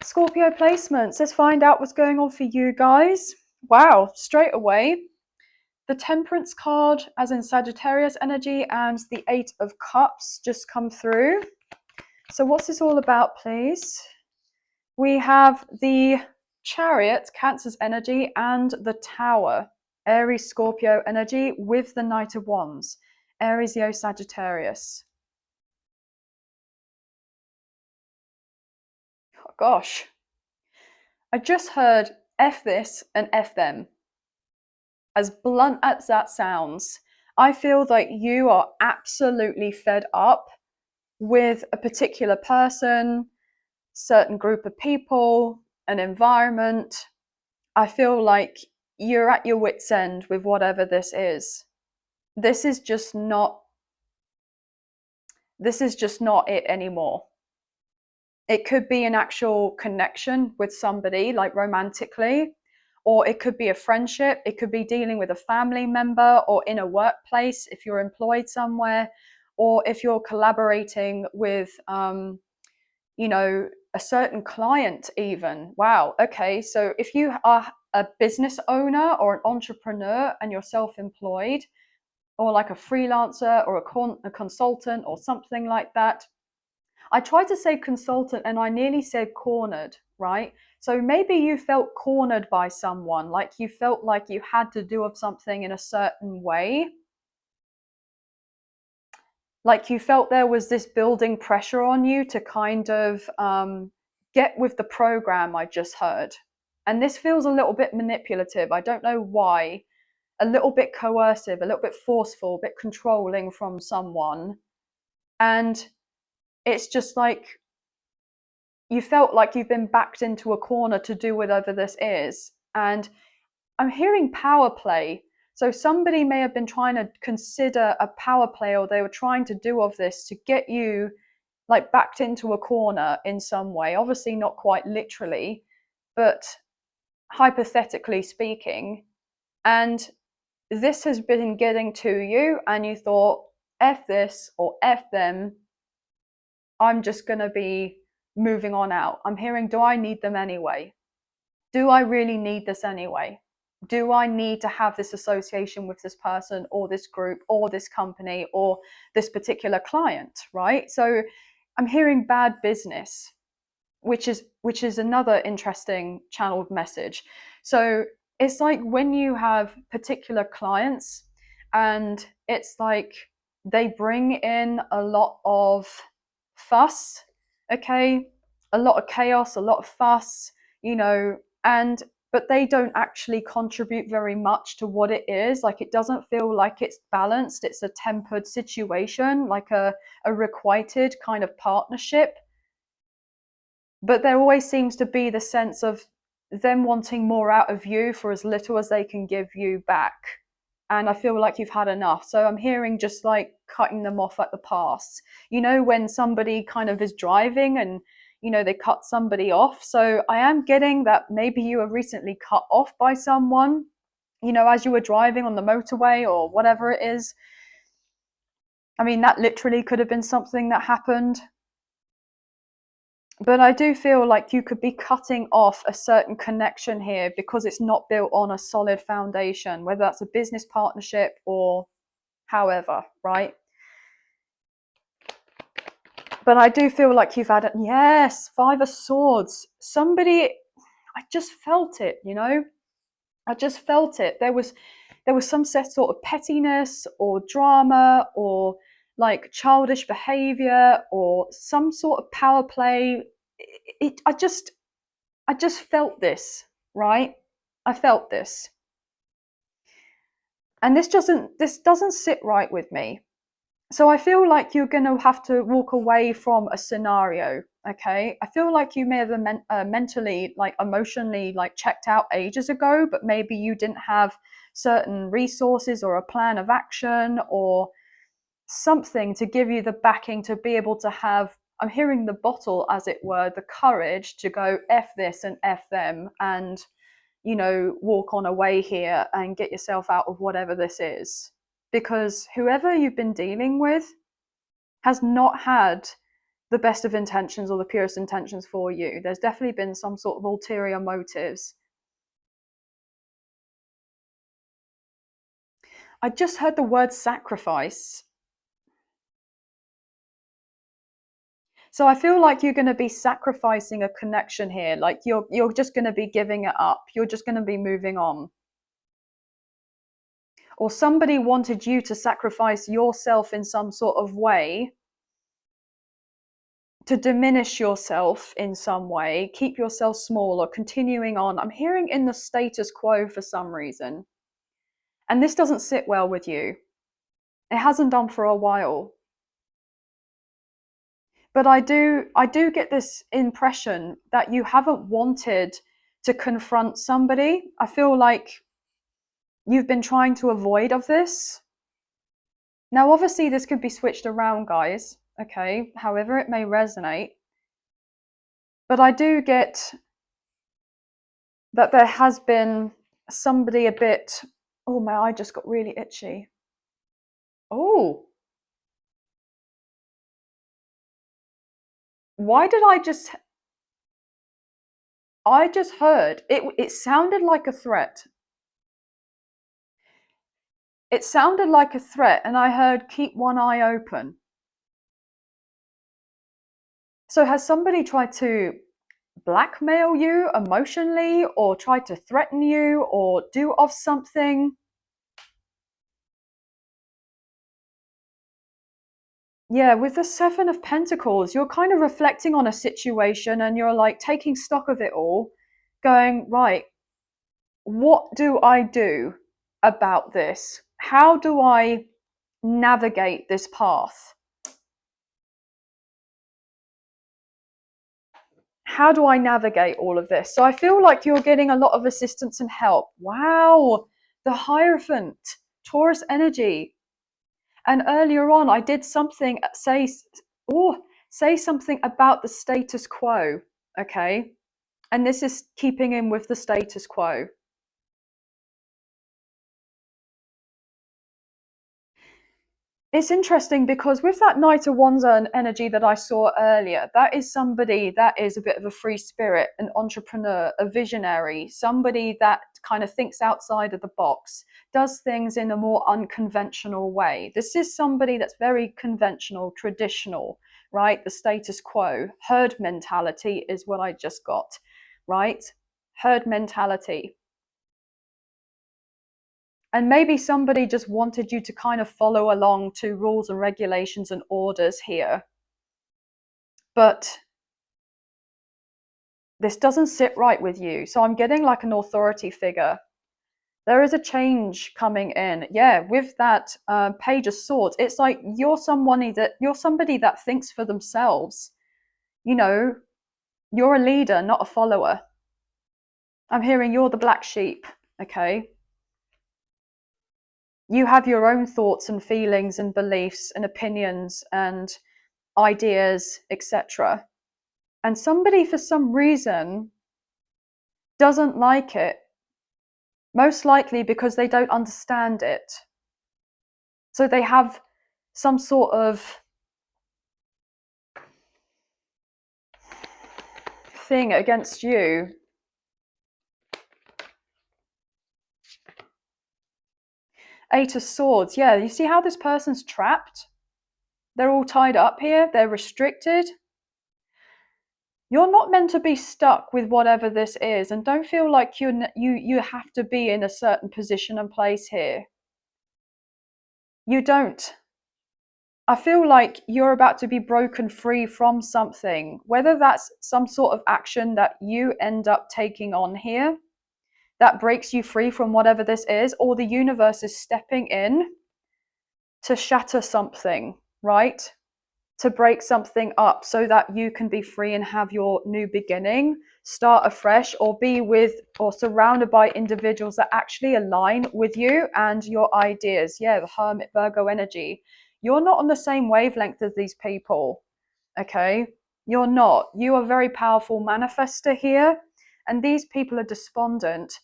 Scorpio placements. Let's find out what's going on for you guys. Wow, straight away. The Temperance card, as in Sagittarius energy, and the Eight of Cups just come through. So what's this all about, please? We have the Chariot, Cancer's energy, and the Tower, Aries, Scorpio energy, with the Knight of Wands, Aries, Leo, Sagittarius. Oh, gosh. I just heard F this and F them. As blunt as that sounds, I feel like you are absolutely fed up with a particular person, certain group of people, an environment. I feel like you're at your wit's end with whatever this is. This is just not it anymore. It could be an actual connection with somebody, like romantically, or it could be a friendship. It could be dealing with a family member, or in a workplace if you're employed somewhere, or if you're collaborating with, a certain client even. Wow. Okay. So if you are a business owner or an entrepreneur and you're self-employed, or like a freelancer or a consultant or something like that, I tried to say consultant and I nearly said cornered, right? So maybe you felt cornered by someone, like you felt like you had to do something in a certain way. Like you felt there was this building pressure on you to kind of get with the program, I just heard. And this feels a little bit manipulative. I don't know why. A little bit coercive, a little bit forceful, a bit controlling from someone. And it's just like you felt like you've been backed into a corner to do whatever this is. And I'm hearing power play. So somebody may have been trying to consider a power play, or they were trying to do of this to get you like backed into a corner in some way. Obviously not quite literally, but hypothetically speaking. And this has been getting to you and you thought, F this or F them. I'm just going to be moving on out. I'm hearing, do I need them anyway? Do I really need this anyway? Do I need to have this association with this person or this group or this company or this particular client, right? So I'm hearing bad business, which is another interesting channeled message. So it's like when you have particular clients and it's like they bring in a lot of fuss, okay, a lot of chaos, a lot of fuss, and but they don't actually contribute very much to what it is. Like it doesn't feel like it's balanced. It's a tempered situation, like a requited kind of partnership. But there always seems to be the sense of them wanting more out of you for as little as they can give you back. And I feel like you've had enough. So I'm hearing just like cutting them off at the pass. When somebody kind of is driving and, they cut somebody off. So I am getting that maybe you were recently cut off by someone, as you were driving on the motorway or whatever it is. I mean, that literally could have been something that happened. But I do feel like you could be cutting off a certain connection here because it's not built on a solid foundation, whether that's a business partnership or however, right? But I do feel like you've had it. Yes, Five of Swords. Somebody, I just felt it, I just felt it. There was some sort of pettiness or drama or like childish behavior or some sort of power play. I just felt this, right? I felt this. And this doesn't sit right with me. So I feel like you're going to have to walk away from a scenario, okay? I feel like you may have mentally, like emotionally, like checked out ages ago, but maybe you didn't have certain resources or a plan of action or something to give you the backing to be able to have, I'm hearing the bottle, as it were, the courage to go F this and F them and, walk on away here and get yourself out of whatever this is. Because whoever you've been dealing with has not had the best of intentions or the purest intentions for you. There's definitely been some sort of ulterior motives. I just heard the word sacrifice. So I feel like you're going to be sacrificing a connection here. Like you're just going to be giving it up. You're just going to be moving on. Or somebody wanted you to sacrifice yourself in some sort of way, to diminish yourself in some way, keep yourself small or continuing on. I'm hearing in the status quo for some reason. And this doesn't sit well with you. It hasn't done for a while. But I do get this impression that you haven't wanted to confront somebody. I feel like you've been trying to avoid of this. Now, obviously, this could be switched around, guys, okay, however it may resonate. But I do get that there has been somebody a bit, oh, my eye just got really itchy. Oh, why did I just heard it sounded like a threat. It sounded like a threat, and I heard keep one eye open. So has somebody tried to blackmail you emotionally or tried to threaten you or do off something? Yeah, with the Seven of Pentacles, you're kind of reflecting on a situation and you're like taking stock of it all, going, right, what do I do about this? How do I navigate this path? How do I navigate all of this? So I feel like you're getting a lot of assistance and help. Wow, the Hierophant, Taurus energy. And earlier on, I did something, say something about the status quo, okay? And this is keeping in with the status quo. It's interesting because with that Knight of Wands energy that I saw earlier, that is somebody that is a bit of a free spirit, an entrepreneur, a visionary, somebody that kind of thinks outside of the box, does things in a more unconventional way. This is somebody that's very conventional, traditional, right? The status quo, herd mentality is what I just got, right? Herd mentality. And maybe somebody just wanted you to kind of follow along to rules and regulations and orders here. But this doesn't sit right with you. So I'm getting like an authority figure. There is a change coming in. Yeah, with that Page of Swords, it's like you're somebody that thinks for themselves. You know, you're a leader, not a follower. I'm hearing you're the black sheep, okay? You have your own thoughts and feelings and beliefs and opinions and ideas, etc. And somebody, for some reason, doesn't like it, most likely because they don't understand it. So they have some sort of thing against you. Eight of Swords. Yeah, you see how this person's trapped? They're all tied up here. They're restricted. You're not meant to be stuck with whatever this is, and don't feel like you have to be in a certain position and place here. You don't. I feel like you're about to be broken free from something, whether that's some sort of action that you end up taking on here that breaks you free from whatever this is, or the universe is stepping in to shatter something, right? To break something up so that you can be free and have your new beginning, start afresh, or be with or surrounded by individuals that actually align with you and your ideas. Yeah, the Hermit Virgo energy. You're not on the same wavelength as these people, okay? You're not. You are a very powerful manifester here, and these people are despondent.